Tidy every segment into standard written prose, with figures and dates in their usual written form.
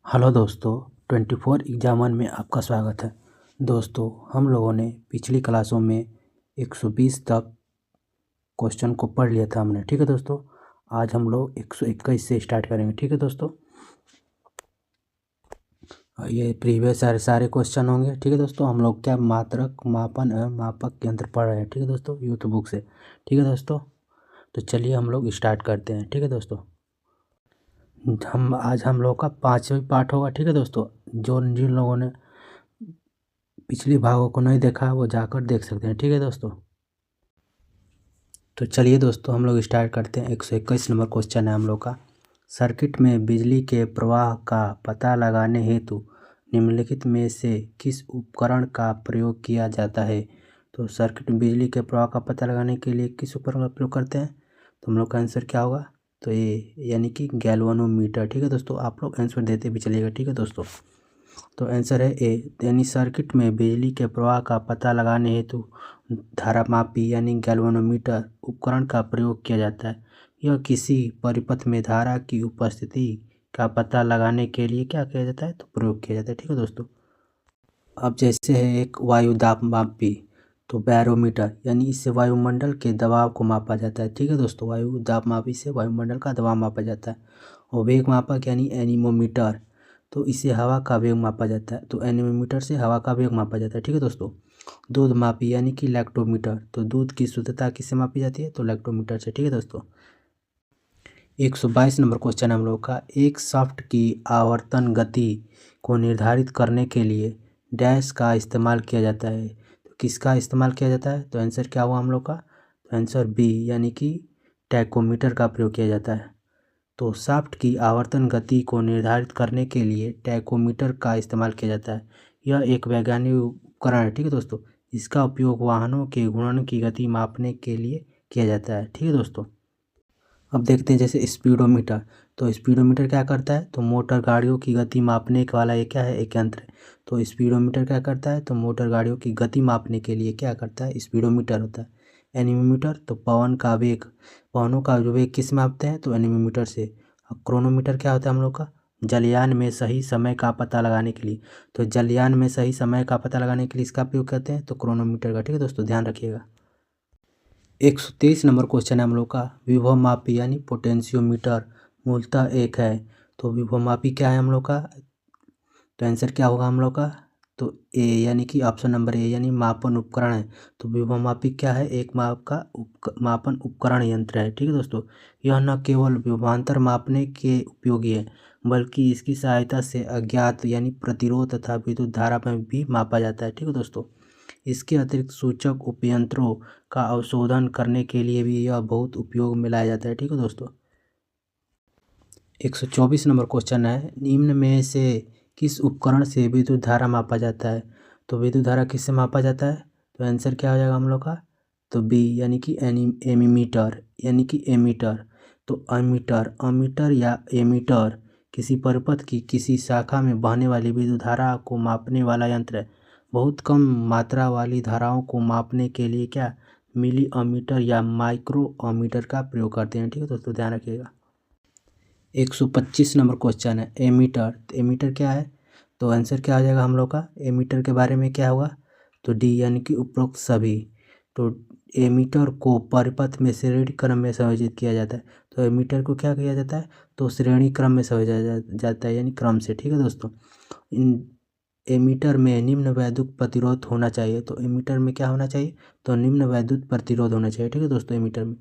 Hello दोस्तों, 24 एग्जामन में आपका स्वागत है। दोस्तों, हम लोगों ने पिछली क्लासों में 120 तक क्वेश्चन को पढ़ लिया था हमने। ठीक है दोस्तों, आज हम लोग 121 से स्टार्ट करेंगे। ठीक है दोस्तों, ये प्रीवियस सारे क्वेश्चन होंगे। ठीक है दोस्तों, हम लोग क्या मात्रक मापन एवं मापक यंत्र पढ़ रहे हैं। ठीक है दोस्तों, यूथ बुक से। ठीक है दोस्तों, तो चलिए हम लोग स्टार्ट करते हैं। ठीक है दोस्तों, आज हम लोग का 5वां पार्ट होगा। ठीक है दोस्तों, जिन लोगों ने पिछले भागों को नहीं देखा वो जाकर देख सकते हैं। ठीक है दोस्तों, तो चलिए दोस्तों हम लोग स्टार्ट करते हैं। 121 नंबर क्वेश्चन है हम लोग का। सर्किट में बिजली के प्रवाह का पता लगाने हेतु निम्नलिखित में से किस उपकरण का प्रयोग किया जाता है। तो सर्किट में बिजली के प्रवाह का पता लगाने के लिए किस उपकरण का प्रयोग करते हैं, तो हम लोग का आंसर क्या होगा, तो ये यानी कि गैल्वेनोमीटर। ठीक है दोस्तों, आप लोग आंसर देते भी चलिएगा। ठीक है दोस्तों, तो आंसर है ए, यानी सर्किट में बिजली के प्रवाह का पता लगाने हेतु धारामापी यानी गैल्वेनोमीटर उपकरण का प्रयोग किया जाता है। यह किसी परिपथ में धारा की उपस्थिति का पता लगाने के लिए क्या किया जाता है, तो प्रयोग किया जाता है। ठीक है दोस्तों, अब जैसे है एक वायु दाब मापी, तो बैरोमीटर, यानी इससे वायुमंडल के दबाव को मापा जाता है। ठीक है दोस्तों, वायु दाब मापी से वायुमंडल का दबाव मापा जाता है। और वेग मापक यानी एनीमोमीटर, तो इससे हवा का वेग मापा जाता है। तो एनीमोमीटर से हवा का वेग मापा जाता है। ठीक है दोस्तों, दूध मापी यानी कि लैक्टोमीटर, तो दूध की शुद्धता किससे मापी जाती है, तो लैक्टोमीटर से। ठीक है दोस्तों, 122 नंबर क्वेश्चन हम लोग का। एक शाफ्ट की आवर्तन गति को निर्धारित करने के लिए डैश का इस्तेमाल किया जाता है। तो किसका इस्तेमाल किया जाता है, तो आंसर क्या हुआ हम लोग का, तो आंसर बी, यानी कि टैकोमीटर का प्रयोग किया जाता है। तो शाफ्ट की आवर्तन गति को निर्धारित करने के लिए टैकोमीटर का इस्तेमाल किया जाता है। यह एक वैज्ञानिक उपकरण है। ठीक है दोस्तों, इसका उपयोग वाहनों के घूर्णन की गति मापने के लिए किया जाता है। ठीक है दोस्तों, अब देखते हैं जैसे स्पीडोमीटर। तो स्पीडोमीटर क्या करता है, तो मोटर गाड़ियों की गति मापने वाला ये क्या है, एक यंत्र है। तो स्पीडोमीटर क्या करता है, तो मोटर गाड़ियों की गति मापने के लिए क्या करता है, स्पीडोमीटर होता है। एनीमोमीटर, तो पवनों का जो वेग किस मापते हैं, तो एनीमोमीटर से। और क्रोनोमीटर क्या होता है हम लोग का, जलयान में सही समय का पता लगाने के लिए। तो जलयान में सही समय का पता लगाने के लिए इसका प्रयोग करते हैं, तो क्रोनोमीटर का। ठीक है दोस्तों, ध्यान रखिएगा। 123 नंबर क्वेश्चन है हम लोग का। विभव मापी यानी पोटेंशियोमीटर मूलतः एक है। तो विभव मापी क्या है हम लोग का, तो आंसर क्या होगा हम लोग का, तो ए, यानी कि ऑप्शन नंबर ए, यानी मापन उपकरण है। तो विभव मापी क्या है, एक मापन उपकरण यंत्र है। ठीक है दोस्तों, यह न केवल विभवांतर मापने के उपयोगी है, बल्कि इसकी सहायता से अज्ञात यानी प्रतिरोध तथा विद्युत धारा में भी मापा जाता है। ठीक है दोस्तों, इसके अतिरिक्त सूचक उपयंत्रों का अवशोधन करने के लिए भी यह बहुत उपयोग में लाया जाता है। ठीक है दोस्तों, 124 नंबर क्वेश्चन है। निम्न में से किस उपकरण से विद्युत धारा मापा जाता है। तो विद्युत धारा किससे मापा जाता है, तो आंसर क्या हो जाएगा हम लोग का, तो बी, यानी कि एमीमीटर, यानी कि एमीटर। तो अमीटर अमीटर या एमीटर किसी परिपथ की किसी शाखा में बहने वाली विद्युत धारा को मापने वाला यंत्र है। बहुत कम मात्रा वाली धाराओं को मापने के लिए क्या मिली अमीटर या माइक्रो अमीटर का प्रयोग करते हैं। ठीक है दोस्तों, ध्यान रखिएगा। 125 नंबर क्वेश्चन है। एमीटर, तो एमीटर क्या है, तो आंसर क्या हो जाएगा हम लोग का, एमीटर के बारे में क्या होगा, तो डी, यानी कि उपरोक्त सभी। तो एमीटर को परिपथ में श्रेणी क्रम में संयोजित किया जाता है। तो एमीटर को क्या किया जाता है, तो श्रेणी क्रम में संयोजा जाता है, यानी क्रम से। ठीक है दोस्तों, इन एमीटर में निम्न वैद्युत प्रतिरोध होना चाहिए। तो एमीटर में क्या होना चाहिए, तो निम्न वैद्युत प्रतिरोध होना चाहिए। ठीक है दोस्तों, एमीटर में।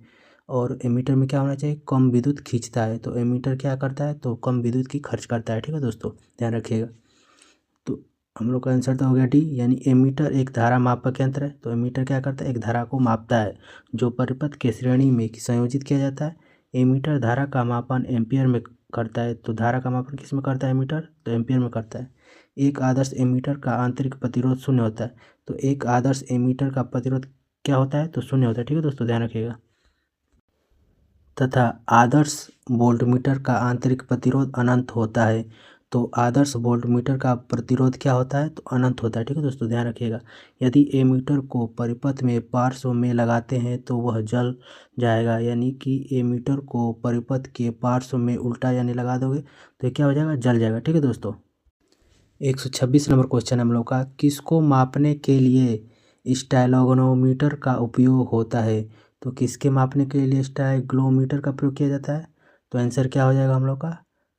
और एमीटर में क्या होना चाहिए, कम विद्युत खींचता है। तो एमीटर क्या करता है, तो कम विद्युत की खर्च करता है। ठीक है दोस्तों, ध्यान रखिएगा। तो हम लोग का आंसर तो हो गया डी, यानी एमीटर एक धारा मापक यंत्र है। तो एमीटर क्या करता है, एक धारा को मापता है जो परिपथ के श्रेणी में संयोजित किया जाता है। एमीटर धारा का मापन एम्पियर में करता है। तो धारा का मापन किस में करता है एमीटर, तो एम्पियर में करता है। एक आदर्श एमीटर का आंतरिक प्रतिरोध शून्य होता है। तो एक आदर्श एमीटर का प्रतिरोध क्या होता है, तो शून्य होता है। ठीक है दोस्तों, ध्यान रखिएगा। तथा आदर्श वोल्टमीटर का आंतरिक प्रतिरोध अनंत होता है। तो आदर्श वोल्टमीटर का प्रतिरोध क्या होता है, तो अनंत होता है। ठीक है दोस्तों, ध्यान रखिएगा। यदि एमीटर को परिपथ में पार्श्व में लगाते हैं तो वह जल जाएगा, यानी कि एमीटर को परिपथ के पार्श्व में उल्टा यानी लगा दोगे तो ये क्या हो जाएगा, जल जाएगा। ठीक है दोस्तों, 126 नंबर क्वेश्चन हम लोग का, किसको मापने के लिए स्टाइलोग्नोमीटर का उपयोग होता है। तो किसके मापने के लिए स्टाइग्लोमीटर का प्रयोग किया जाता है, तो आंसर क्या हो जाएगा हम लोग का,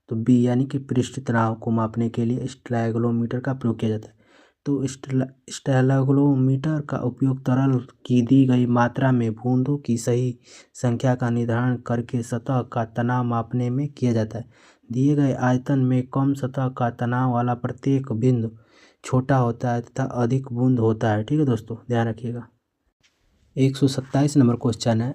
तो बी, यानी कि पृष्ठ तनाव को मापने के लिए स्टाइग्लोमीटर का प्रयोग किया जाता है। तो स्टाइलोग्नोमीटर का उपयोग तरल की दी गई मात्रा में बूंदों की सही संख्या का निर्धारण करके सतह का तनाव मापने में किया जाता है। दिए गए आयतन में कम सतह का तनाव वाला प्रत्येक बिंदु छोटा होता है तथा अधिक बूंद होता है। ठीक है दोस्तों, ध्यान रखिएगा। 127 नंबर क्वेश्चन है,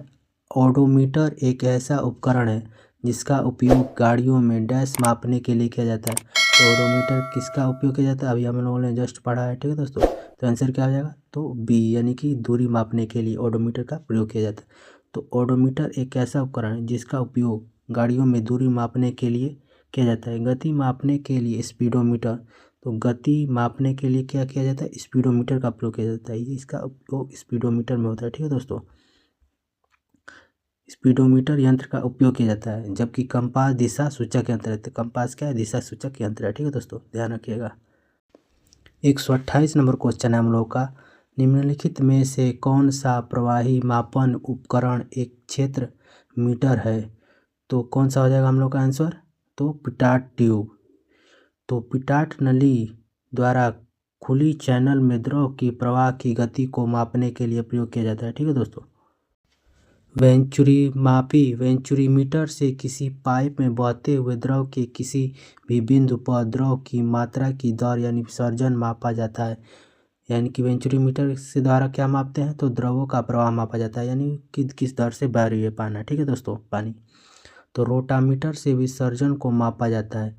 ओडोमीटर एक ऐसा उपकरण है जिसका उपयोग गाड़ियों में डैश मापने के लिए किया जाता है। तो ओडोमीटर किसका उपयोग किया जाता है, अभी हम लोगों ने जस्ट पढ़ा है। ठीक है दोस्तों, तो आंसर क्या हो जाएगा, तो बी, यानी कि दूरी मापने के लिए ओडोमीटर का प्रयोग किया जाता है। तो ओडोमीटर एक ऐसा उपकरण है जिसका उपयोग गाड़ियों में दूरी मापने के लिए किया जाता है। गति मापने के लिए स्पीडोमीटर, तो गति मापने के लिए क्या किया जाता है, स्पीडोमीटर का प्रयोग किया जाता है। ये इसका उपयोग स्पीडोमीटर में होता है। ठीक है दोस्तों, स्पीडोमीटर यंत्र का उपयोग किया जाता है, जबकि कंपास दिशा सूचक यंत्र है। तो कंपास क्या है, दिशा सूचक यंत्र है। ठीक है दोस्तों, ध्यान रखिएगा। 128 नंबर क्वेश्चन है हम लोग का, निम्नलिखित में से कौन सा प्रवाही मापन उपकरण एक क्षेत्र मीटर है। तो कौन सा हो जाएगा हम लोग का आंसर, तो पिटाट ट्यूब। तो पिटाट नली द्वारा खुली चैनल में द्रव की प्रवाह की गति को मापने के लिए प्रयोग किया जाता है। ठीक है दोस्तों, वेंचुरीमीटर से किसी पाइप में बहते हुए द्रव के किसी भी बिंदु पर द्रव की मात्रा की दर यानी विसर्जन मापा जाता है। यानी कि वेंचुरीमीटर से द्वारा क्या मापते हैं, तो द्रवों का प्रवाह मापा जाता है, यानी कि किस दर से बह रही है पाना। ठीक है दोस्तों, पानी। तो रोटामीटर से विसर्जन को मापा जाता है।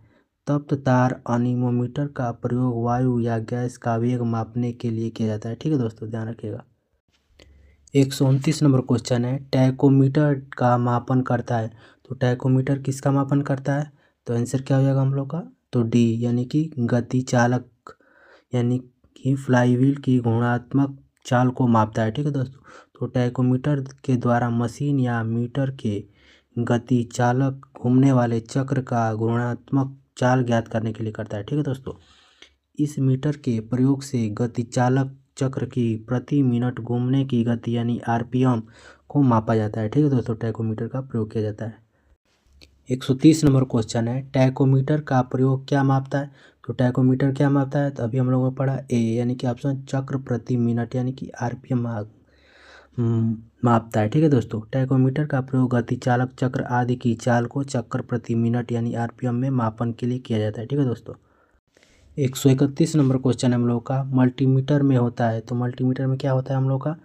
तप्त तार अनीमोमीटर का प्रयोग वायु या गैस का वेग मापने के लिए किया जाता है। ठीक है दोस्तों, ध्यान रखिएगा। 129 नंबर क्वेश्चन है, टैकोमीटर का मापन करता है। तो टैकोमीटर किसका मापन करता है, तो आंसर क्या हो जाएगा हम लोग का, तो डी, यानी कि गति चालक यानी कि फ्लाईव्हील की गुणात्मक चाल को मापता है। ठीक है दोस्तों, तो टैकोमीटर के द्वारा मशीन या मीटर के गति चालक घूमने वाले चक्र का गुणात्मक चाल ज्ञात करने के लिए करता है। ठीक है दोस्तों, इस मीटर के प्रयोग से गति चालक चक्र की प्रति मिनट घूमने की गति यानी आरपीएम को मापा जाता है। ठीक है दोस्तों, टैकोमीटर का प्रयोग किया जाता है। 130 नंबर क्वेश्चन है, टैकोमीटर का प्रयोग क्या मापता है। तो टैकोमीटर क्या मापता है, तो अभी हम लोगों ने पढ़ा ए, यानी कि ऑप्शन चक्र प्रति मिनट यानी कि आरपीएम मापता है। ठीक है दोस्तों, टैकोमीटर का प्रयोग गति चालक चक्र आदि की चाल को चक्र प्रति मिनट यानी आरपीएम में मापन के लिए किया जाता है। ठीक है दोस्तों, 131 नंबर क्वेश्चन हम लोग का, मल्टीमीटर में होता है। तो मल्टीमीटर में क्या होता है हम लोग का,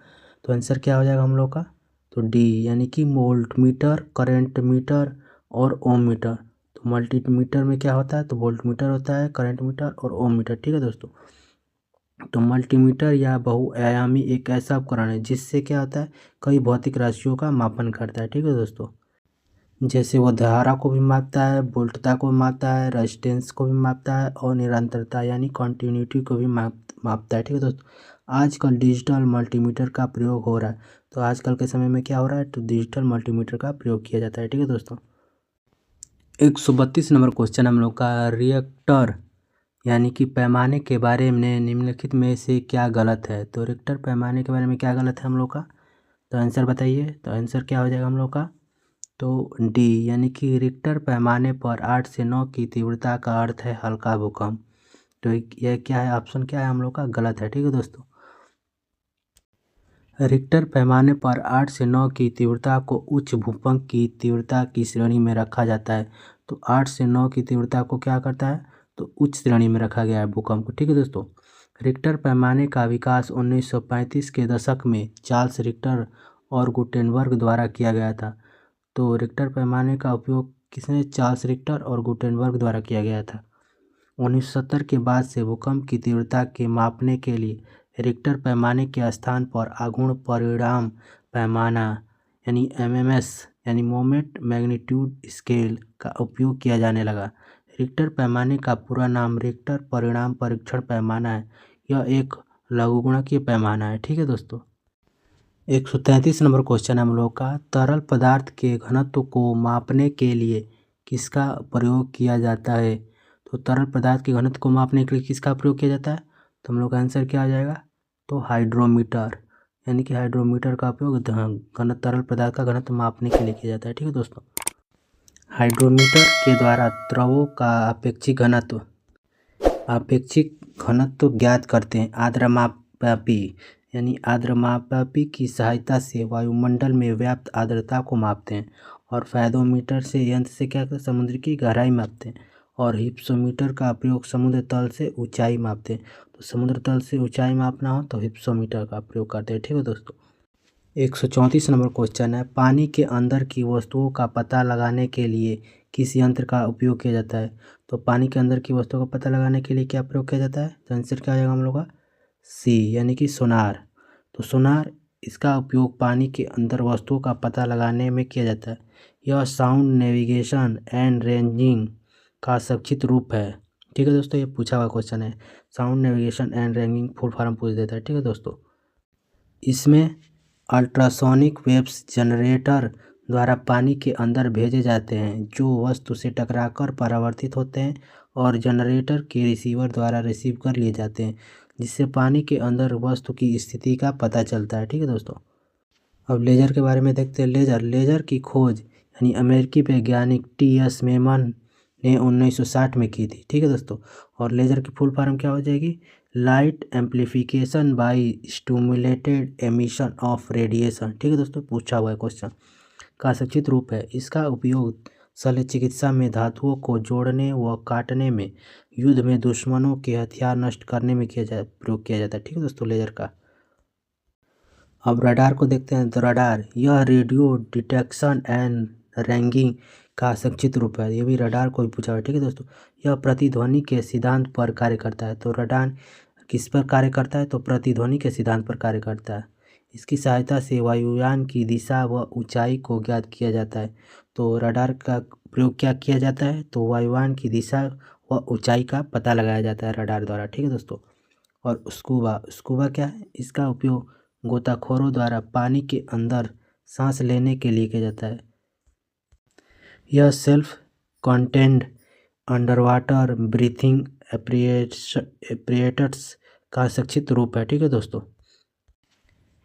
तो आंसर क्या हो जाएगा हम लोग का, तो डी, यानी कि वोल्ट मीटर, करंट मीटर और ओम मीटर। तो मल्टीमीटर में क्या होता है, तो वोल्ट मीटर होता है, करंट मीटर और ओम मीटर। ठीक है दोस्तों, तो मल्टीमीटर या बहुआयामी एक ऐसा उपकरण है जिससे क्या होता है, कई भौतिक राशियों का मापन करता है। ठीक है दोस्तों, जैसे वो धारा को भी मापता है, वोल्टता को भी मापता है, रेजिस्टेंस को भी मापता है और निरंतरता यानी कॉन्टिन्यूटी को भी मापता है। ठीक है दोस्तों, आजकल डिजिटल मल्टीमीटर का प्रयोग हो रहा है। तो आजकल के समय में क्या हो रहा है, तो डिजिटल मल्टीमीटर का प्रयोग किया जाता है। ठीक है दोस्तों, 132 नंबर क्वेश्चन हम लोग का, रिएक्टर यानी कि पैमाने के बारे में निम्नलिखित में से क्या गलत है। तो रिक्टर पैमाने के बारे में क्या गलत है हम लोग का, तो आंसर बताइए। तो आंसर क्या हो जाएगा हम लोग का, तो डी, यानी कि रिक्टर पैमाने पर 8 से 9 की तीव्रता का अर्थ है हल्का भूकंप। तो यह क्या है, ऑप्शन क्या है हम लोग का, गलत है। ठीक है दोस्तों, रिक्टर पैमाने पर 8 से 9 की तीव्रता को उच्च भूकंप की तीव्रता की श्रेणी में रखा जाता है। तो 8 से 9 की तीव्रता को क्या करता है, तो उच्च श्रेणी में रखा गया है भूकंप को। ठीक है दोस्तों, रिक्टर पैमाने का विकास 1935 के दशक में चार्ल्स रिक्टर और गुटेनबर्ग द्वारा किया गया था। तो रिक्टर पैमाने का उपयोग किसने, चार्ल्स रिक्टर और गुटेनबर्ग द्वारा किया गया था। 1970 के बाद से भूकंप की तीव्रता के मापने के लिए रिक्टर पैमाने के स्थान पर आघूर्ण परिणाम पैमाना यानी एमएमएस यानी मोमेंट मैग्नीट्यूड स्केल का उपयोग किया जाने लगा। रिक्टर पैमाने का पूरा नाम रिक्टर परिणाम परीक्षण पैमाना है। यह एक लघुगुणकीय पैमाना है। ठीक है दोस्तों। 133 नंबर क्वेश्चन है हम लोग का, तरल पदार्थ के घनत्व को मापने के लिए किसका प्रयोग किया जाता है? तो तरल पदार्थ के घनत्व को मापने के लिए किसका प्रयोग किया जाता है? तो हम लोग का आंसर क्या आ जाएगा? तो हाइड्रोमीटर, यानी कि हाइड्रोमीटर का उपयोग तरल पदार्थ का घनत्व मापने के लिए किया जाता है। ठीक है दोस्तों। हाइड्रोमीटर के द्वारा द्रवों का अपेक्षिक घनत्व ज्ञात करते हैं। आर्द्रमापी की सहायता से वायुमंडल में व्याप्त आर्द्रता को मापते हैं। और फायदोमीटर से यंत्र से क्या करते हैं? समुद्र की गहराई मापते हैं। और हिप्सोमीटर का प्रयोग समुद्र तल से ऊंचाई मापते हैं। तो समुद्र तल से ऊंचाई मापना हो तो हिप्सोमीटर का प्रयोग करते हैं। ठीक है दोस्तों। 134 नंबर क्वेश्चन है, पानी के अंदर की वस्तुओं का पता लगाने के लिए किस यंत्र का उपयोग किया जाता है? तो पानी के अंदर की वस्तुओं का पता लगाने के लिए क्या प्रयोग किया जाता है? तो आंसर क्या हो जाएगा हम लोग का? सी, यानी कि सोनार। तो सोनार, इसका उपयोग पानी के अंदर वस्तुओं का पता लगाने में किया जाता है। यह साउंड नेविगेशन एंड रेंजिंग का संक्षिप्त रूप है। ठीक है दोस्तों, ये पूछा हुआ क्वेश्चन है। Sound navigation and ranging full form पूछ देता है। ठीक है दोस्तों। इसमें अल्ट्रासोनिक वेव्स जनरेटर द्वारा पानी के अंदर भेजे जाते हैं, जो वस्तु से टकराकर परावर्तित होते हैं और जनरेटर के रिसीवर द्वारा रिसीव कर लिए जाते हैं, जिससे पानी के अंदर वस्तु की स्थिति का पता चलता है। ठीक है दोस्तों। अब लेज़र के बारे में देखते हैं। लेज़र की खोज यानी अमेरिकी वैज्ञानिक टी.एस. मेमन ने 1960 में की थी। ठीक है दोस्तों। और लेज़र की फुल फॉर्म क्या हो जाएगी? Light amplification by stimulated emission of radiation. ठीक है दोस्तों, पूछा हुआ है क्वेश्चन। का संक्षिप्त रूप है। इसका उपयोग शल्य चिकित्सा में धातुओं को जोड़ने व काटने में, युद्ध में दुश्मनों के हथियार नष्ट करने में प्रयोग किया जाता है। ठीक है दोस्तों, लेज़र का। अब रडार को देखते हैं। तो रडार, यह रेडियो डिटेक्शन एंड रैंगिंग का संक्षिप्त रूप है। ये भी रडार को भी पूछा हुआ है। ठीक है दोस्तों। यह प्रतिध्वनि के सिद्धांत पर कार्य करता है। तो रडार किस पर कार्य करता है? तो प्रतिध्वनि के सिद्धांत पर कार्य करता है। इसकी सहायता से वायुयान की दिशा व ऊंचाई को ज्ञात किया जाता है। तो रडार का प्रयोग क्या किया जाता है? तो वायुयान की दिशा व ऊंचाई का पता लगाया जाता है रडार द्वारा। ठीक है दोस्तों। और स्कूबा क्या है? इसका उपयोग गोताखोरों द्वारा पानी के अंदर सांस लेने के लिए किया जाता है। यह self contained underwater breathing apparatus का संक्षिप्त रूप है। ठीक है दोस्तों।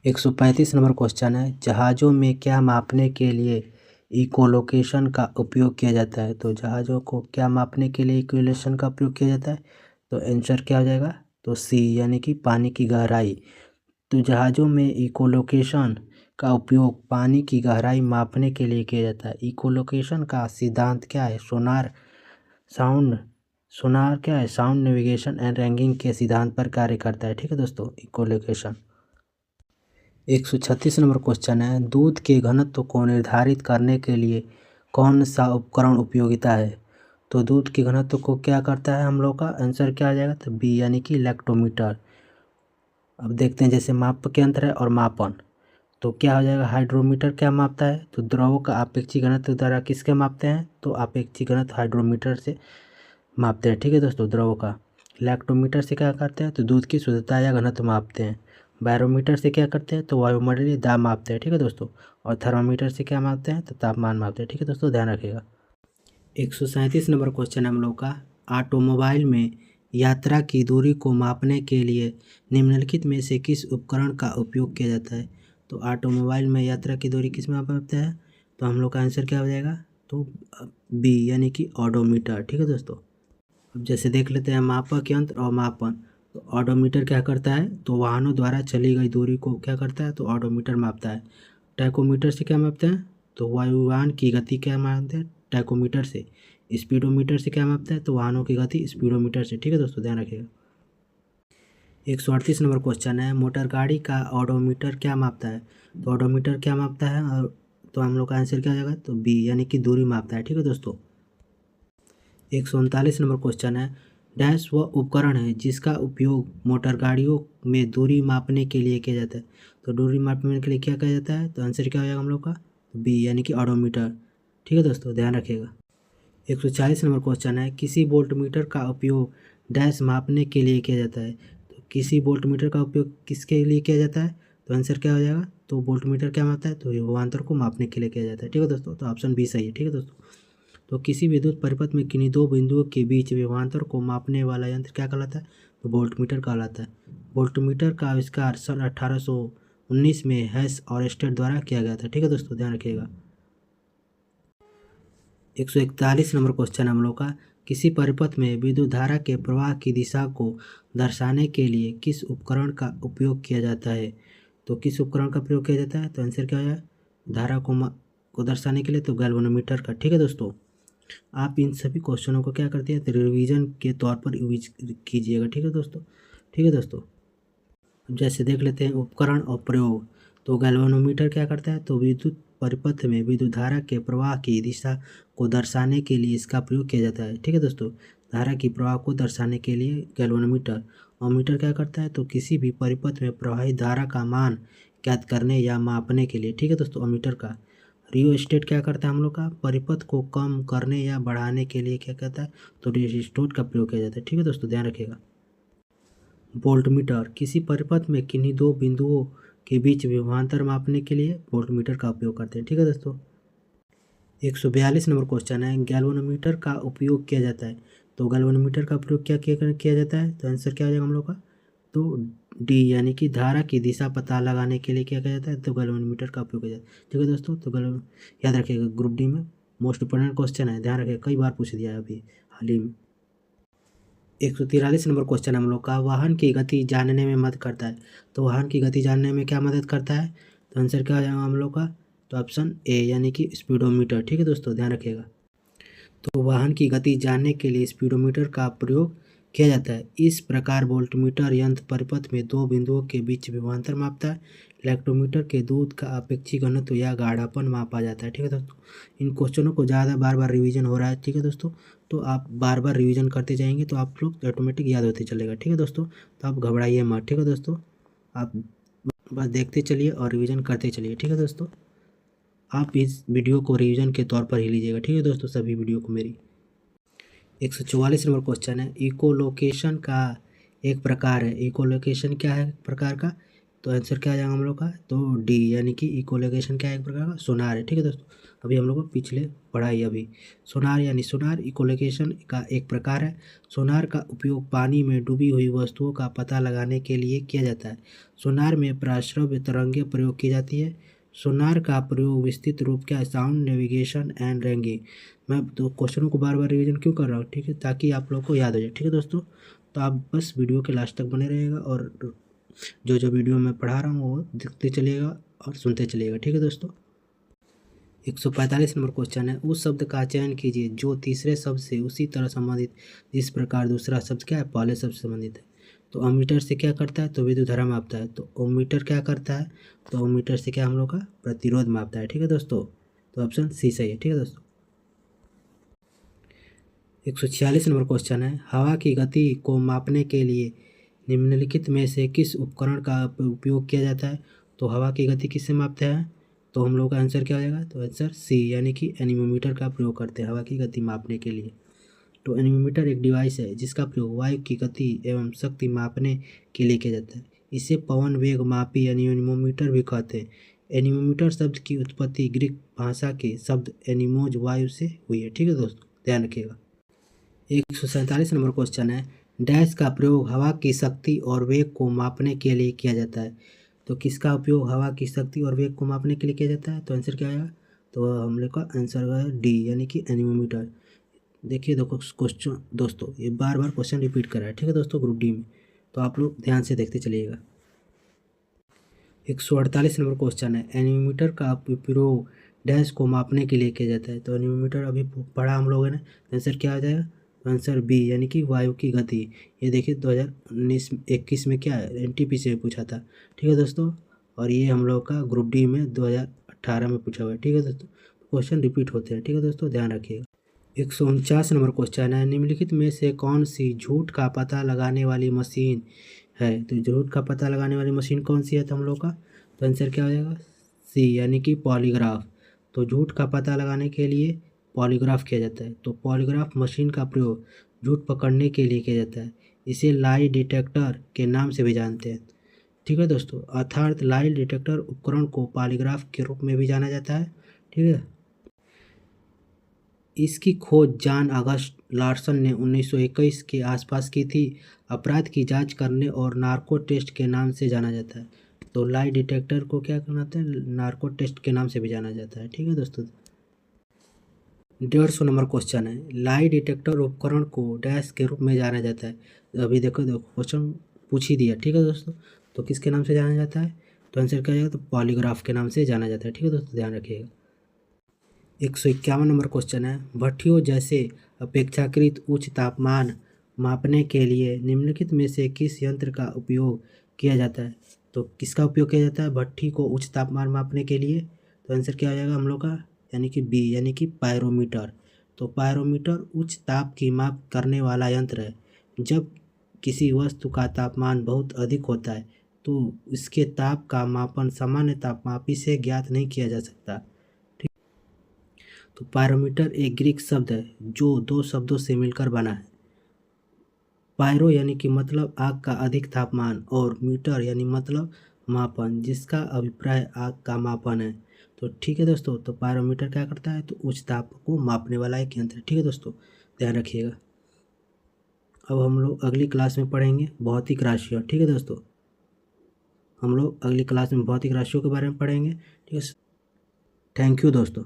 135 नंबर क्वेश्चन है, जहाज़ों में क्या मापने के लिए इकोलोकेशन का उपयोग किया जाता है? तो जहाज़ों को क्या मापने के लिए इकोलोकेशन का उपयोग किया जाता है? तो आंसर क्या हो जाएगा? तो सी, यानी कि पानी की गहराई। तो जहाज़ों में इकोलोकेशन का उपयोग पानी की गहराई मापने के लिए किया जाता है। इकोलोकेशन का सिद्धांत क्या है? सोनार क्या है? साउंड नेविगेशन एंड रैंगिंग के सिद्धांत पर कार्य करता है। ठीक है दोस्तों, इकोलोकेशन। 136 नंबर क्वेश्चन है, दूध के घनत्व को निर्धारित करने के लिए कौन सा उपकरण उपयोगिता है? तो दूध के घनत्व को क्या करता है हम लोग का? आंसर क्या आ जाएगा? तो बी, यानी कि लैक्टोमीटर। अब देखते हैं, जैसे माप के यंत्र है और मापन, तो क्या हो जाएगा? हाइड्रोमीटर क्या मापता है? तो द्रवों का अपेक्षिक घनत्व द्वारा किसके मापते हैं? तो अपेक्षिक घनत्व हाइड्रोमीटर से मापते हैं। ठीक है दोस्तों, द्रवों का। लैक्टोमीटर से क्या करते हैं? तो दूध की शुद्धता या घनत्व मापते हैं। बैरोमीटर से क्या करते हैं? तो वायुमंडलीय दाब मापते हैं। ठीक है दोस्तों। और थर्मामीटर से क्या मापते हैं? तो तापमान मापते हैं। ठीक है दोस्तों, ध्यान रखिएगा। 137 नंबर क्वेश्चन हम लोग का, ऑटोमोबाइल में यात्रा की दूरी को मापने के लिए निम्नलिखित में से किस उपकरण का उपयोग किया जाता है? तो ऑटोमोबाइल में यात्रा की दूरी किस में मापते हैं? तो हम लोग का आंसर क्या हो जाएगा? तो बी, यानी कि ऑडोमीटर। ठीक है दोस्तों। अब जैसे देख लेते हैं मापक यंत्र और मापन। तो ऑडोमीटर क्या करता है? तो वाहनों द्वारा चली गई दूरी को क्या करता है? तो ऑडोमीटर मापता है। टैकोमीटर से क्या मापते हैं? तो वायुयान की गति क्या मापते हैं? टैकोमीटर से। स्पीडोमीटर से क्या मापता है? तो वाहनों की गति स्पीडोमीटर से। ठीक है दोस्तों, ध्यान रखिएगा। 138 नंबर क्वेश्चन है, मोटर गाड़ी का ऑडोमीटर क्या मापता है? तो ऑडोमीटर क्या मापता है? और तो हम लोग का आंसर क्या हो जाएगा? तो बी, यानी कि दूरी मापता है। ठीक है दोस्तों। 139 नंबर क्वेश्चन है, डैश वह उपकरण है जिसका उपयोग मोटर गाड़ियों में दूरी मापने के लिए किया जाता है? तो दूरी मापने के लिए क्या किया जाता है? तो आंसर क्या हो जाएगा हम लोग का? बी, यानी कि ऑडोमीटर। ठीक है दोस्तों, ध्यान रखिएगा। 140 नंबर क्वेश्चन है, किसी वोल्टमीटर का उपयोग डैश मापने के लिए किया जाता है। तो किसी वोल्टमीटर का उपयोग किसके लिए किया जाता है, तो आंसर क्या हो जाएगा, तो वोल्टमीटर क्या मापता है, तो विभवांतर को मापने के लिए किया जाता है। ठीक है दोस्तों, तो ऑप्शन बी सही है। ठीक है दोस्तों, तो किसी विद्युत परिपथ में किन्हीं दो बिंदुओं के बीच विभवांतर को मापने वाला यंत्र क्या कहलाता है, तो वोल्टमीटर कहलाता है। वोल्टमीटर का आविष्कार सन 1819 में हैस और स्टेट द्वारा किया गया था। ठीक है दोस्तों, ध्यान रखिएगा। 141 नंबर क्वेश्चन हम लोग का, किसी परिपथ में विद्युत धारा के प्रवाह की दिशा को दर्शाने के लिए किस उपकरण का उपयोग किया जाता है। तो किस उपकरण का प्रयोग किया जाता है, तो आंसर क्या हो जाए, धारा को दर्शाने के लिए तो गैल्वेनोमीटर का। ठीक है दोस्तों, आप इन सभी क्वेश्चनों को क्या करते हैं, तो रिवीजन के तौर पर यूज कीजिएगा। ठीक है दोस्तों। ठीक है दोस्तों, अब जैसे देख लेते हैं उपकरण और प्रयोग। तो गैल्वेनोमीटर क्या करता है, तो विद्युत परिपथ में विद्युत धारा के प्रवाह की दिशा को दर्शाने के लिए इसका प्रयोग किया जाता है। ठीक है दोस्तों, धारा की प्रवाह को दर्शाने के लिए गैल्वेनोमीटर। और मीटर क्या करता है, तो किसी भी परिपथ में प्रवाहित धारा का मान ज्ञात करने या मापने के लिए। ठीक है दोस्तों, अमीटर का। रियोस्टेट क्या करता है हम लोग का, परिपथ को कम करने या बढ़ाने के लिए क्या कहता है, तो रियोस्टेट का प्रयोग किया जाता है। ठीक है दोस्तों, ध्यान रखिएगा। वोल्टमीटर, किसी परिपथ में किन्हीं दो बिंदुओं के बीच विभवांतर मापने के लिए वोल्टमीटर का उपयोग करते हैं। ठीक है दोस्तों, 142 नंबर क्वेश्चन है, गैल्वेनोमीटर का उपयोग किया जाता है। तो गैल्वेनोमीटर का प्रयोग क्या किया जाता है, तो आंसर क्या हो जाएगा हम लोग का, तो डी यानी कि धारा की दिशा पता लगाने के लिए क्या किया जाता है, तो गैल्वेनोमीटर का उपयोग किया जाता है। ठीक है दोस्तों, तो याद रखिएगा, ग्रुप डी में मोस्ट इंपोर्टेंट क्वेश्चन है, ध्यान रखिएगा, कई बार पूछ दिया है अभी हाल ही में। 143 नंबर क्वेश्चन हम लोग का, वाहन की गति जानने में मदद करता है। तो वाहन की गति जानने में क्या मदद करता है, तो आंसर क्या हो जाएगा हम लोग का, तो ऑप्शन ए यानी कि स्पीडोमीटर। ठीक है दोस्तों, ध्यान रखिएगा। तो वाहन की गति जानने के लिए स्पीडोमीटर का प्रयोग किया जाता है। इस प्रकार वोल्टमीटर यंत्र परिपथ में दो बिंदुओं के बीच विभवांतर मापता है। इलेक्ट्रोमीटर के दूध का अपेक्षित घनत्व या गाढ़ापन मापा जाता है। ठीक है दोस्तों, इन क्वेश्चनों को ज़्यादा बार बार रिवीजन हो रहा है। ठीक है दोस्तों, तो आप बार बार रिवीजन करते जाएंगे तो आप लोग ऑटोमेटिक याद होते चलेगा। ठीक है दोस्तों, तो आप घबराइए मत। ठीक है दोस्तों, आप बस देखते चलिए और रिवीजन करते चलिए। ठीक है दोस्तों, आप इस वीडियो को रिवीजन के तौर पर ही लीजिएगा। ठीक है दोस्तों, सभी वीडियो को मेरी। 144 नंबर क्वेश्चन है, इकोलोकेशन का एक प्रकार है। इकोलोकेशन क्या है प्रकार का, तो आंसर क्या आ जाएगा हम लोग का, तो डी यानी कि इकोलोकेशन क्या है एक प्रकार का, सोनार है। ठीक है दोस्तों, अभी हम लोग को पिछले पढ़ाई अभी सोनार यानी सोनार इकोलोकेशन का एक प्रकार है। सोनार का उपयोग पानी में डूबी हुई वस्तुओं का पता लगाने के लिए किया जाता है। सोनार में प्राश्रव्य तरंगें प्रयोग की जाती है। सोनार का प्रयोग विस्तृत रूप क्या है, साउंड नेविगेशन एंड रैंगिंग। मैं तो क्वेश्चनों को बार बार रिवीजन क्यों कर रहा हूँ, ठीक है, ताकि आप लोग को याद हो जाए। ठीक है दोस्तों, तो आप बस वीडियो के लास्ट तक बने रहिएगा और जो जो वीडियो मैं पढ़ा रहा हूँ वो देखते चलिएगा और सुनते चलिएगा। ठीक है दोस्तों, 145 नंबर क्वेश्चन है, उस शब्द का चयन कीजिए जो तीसरे शब्द से उसी तरह संबंधित जिस प्रकार दूसरा शब्द क्या है पहले शब्द से संबंधित है। तो अमीटर से क्या करता है, तो विद्युत धारा मापता है। तो ओमीटर क्या करता है, तो ओमीटर से क्या हम लोग का प्रतिरोध मापता है। ठीक है दोस्तों, तो ऑप्शन सी सही है। ठीक है दोस्तों, 146 नंबर क्वेश्चन है, हवा की गति को मापने के लिए निम्नलिखित में से किस उपकरण का उपयोग किया जाता है। तो हवा की गति किससे मापते हैं, तो हम लोग का आंसर क्या हो जाएगा, तो आंसर सी यानी कि एनीमोमीटर का प्रयोग करते हैं हवा की गति मापने के लिए। तो एनीमोमीटर एक डिवाइस है जिसका प्रयोग वायु की गति एवं शक्ति मापने के लिए किया जाता है। इसे पवन वेग मापी यानी एनीमोमीटर भी कहते हैं। एनीमोमीटर शब्द की उत्पत्ति ग्रीक भाषा के शब्द एनीमोज वायु से हुई है। ठीक है दोस्तों, ध्यान रखिएगा। 147 नंबर क्वेश्चन है, डैश का प्रयोग हवा की शक्ति और वेग को मापने के लिए किया जाता है। तो किसका उपयोग हवा की शक्ति और वेग को मापने के लिए किया जाता है, तो आंसर क्या आएगा, तो हम लोग का आंसर है डी यानी कि एनीमोमीटर। देखिए देखो क्वेश्चन दोस्तों, ये बार बार क्वेश्चन रिपीट कर रहा है। ठीक है दोस्तों, ग्रुप डी में, तो आप लोग ध्यान से देखते चलिएगा। 148 नंबर क्वेश्चन है, एनीमोमीटर का प्रयोग डैश को मापने के लिए किया जाता है। तो एनीमोमीटर अभी पढ़ा हम लोगों ने, आंसर क्या आ जाएगा, आंसर बी यानी कि वायु की गति। ये देखिए 2019-21 में क्या है एनटीपी से पूछा था। ठीक है दोस्तों, और ये हम लोग का ग्रुप डी में 2018 में पूछा हुआ है। ठीक है दोस्तों, क्वेश्चन रिपीट होते हैं। ठीक है दोस्तों, ध्यान रखिएगा। 149 नंबर क्वेश्चन है, निम्नलिखित में से कौन सी झूठ का पता लगाने वाली मशीन है। तो झूठ का पता लगाने वाली मशीन कौन सी है, तो हम लोग का तो आंसर क्या हो जाएगा, सी यानी कि पॉलीग्राफ। तो झूठ का पता लगाने के लिए पॉलीग्राफ किया जाता है। तो पॉलीग्राफ मशीन का प्रयोग झूठ पकड़ने के लिए किया जाता है। इसे लाई डिटेक्टर के नाम से भी जानते हैं। ठीक है दोस्तों, अर्थात लाई डिटेक्टर उपकरण को पॉलीग्राफ के रूप में भी जाना जाता है। ठीक है, इसकी खोज जॉन ऑगस्ट लार्सन ने 1921 के आसपास की थी। अपराध की जांच करने और नार्को टेस्ट के नाम से जाना जाता है। तो लाई डिटेक्टर को क्या कहते हैं, नार्को टेस्ट के नाम से भी जाना जाता है। ठीक है दोस्तों, 150 नंबर क्वेश्चन है, लाई डिटेक्टर उपकरण को डैश के रूप में जाना जाता है। अभी देखो क्वेश्चन पूछ ही दिया। ठीक है दोस्तों, तो किसके नाम से जाना जाता है, तो आंसर क्या जाएगा, तो पॉलीग्राफ के नाम से जाना जाता है। ठीक है दोस्तों, ध्यान रखिएगा। 151 नंबर क्वेश्चन है, भट्टियों जैसे अपेक्षाकृत उच्च तापमान मापने के लिए निम्नलिखित में से किस यंत्र का उपयोग किया जाता है। तो किसका उपयोग किया जाता है भट्टी को उच्च तापमान मापने के लिए, तो आंसर क्या हो जाएगा हम लोग का, यानी कि बी, यानी कि पायरोमीटर। तो पायरोमीटर उच्च ताप की माप करने वाला यंत्र है। जब किसी वस्तु का तापमान बहुत अधिक होता है तो इसके ताप का मापन सामान्य तापमापी से ज्ञात नहीं किया जा सकता। तो पायरोमीटर एक ग्रीक शब्द है जो दो शब्दों से मिलकर बना है। पायरो यानी कि मतलब आग का अधिक तापमान, और मीटर यानी मतलब मापन, जिसका अभिप्राय आग का मापन है। तो ठीक है दोस्तों, तो पायरोमीटर क्या करता है, तो उच्च ताप को मापने वाला एक यंत्र है। ठीक है दोस्तों, ध्यान रखिएगा। अब हम लोग अगली क्लास में पढ़ेंगे भौतिक राशियाँ। ठीक है दोस्तों, हम लोग अगली क्लास में भौतिक राशियों के बारे में पढ़ेंगे। ठीक है, थैंक यू दोस्तों।